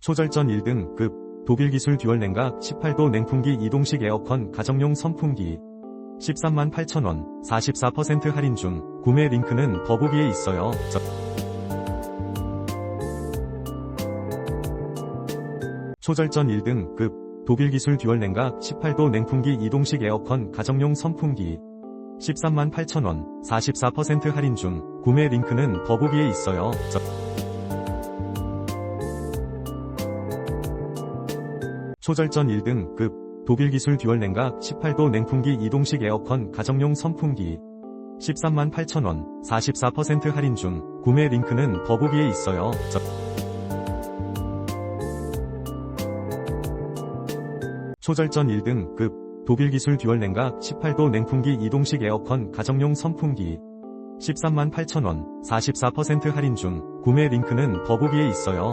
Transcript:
초절전 1등급 독일기술 듀얼냉각 18도 냉풍기 이동식 에어컨 가정용 선풍기 138,000원 44% 할인 중. 구매 링크는 더보기에 있어요. 초절전 1등급 독일기술 듀얼냉각 18도 냉풍기 이동식 에어컨 가정용 선풍기 138,000원 44% 할인 중. 구매 링크는 더보기에 있어요. 초절전 1등급 독일기술 듀얼냉각 18도 냉풍기 이동식 에어컨 가정용 선풍기 138,000원 44% 할인 중. 구매 링크는 더보기에 있어요. 초절전 1등급 독일기술 듀얼냉각 18도 냉풍기 이동식 에어컨 가정용 선풍기 138,000원 44% 할인 중. 구매 링크는 더보기에 있어요.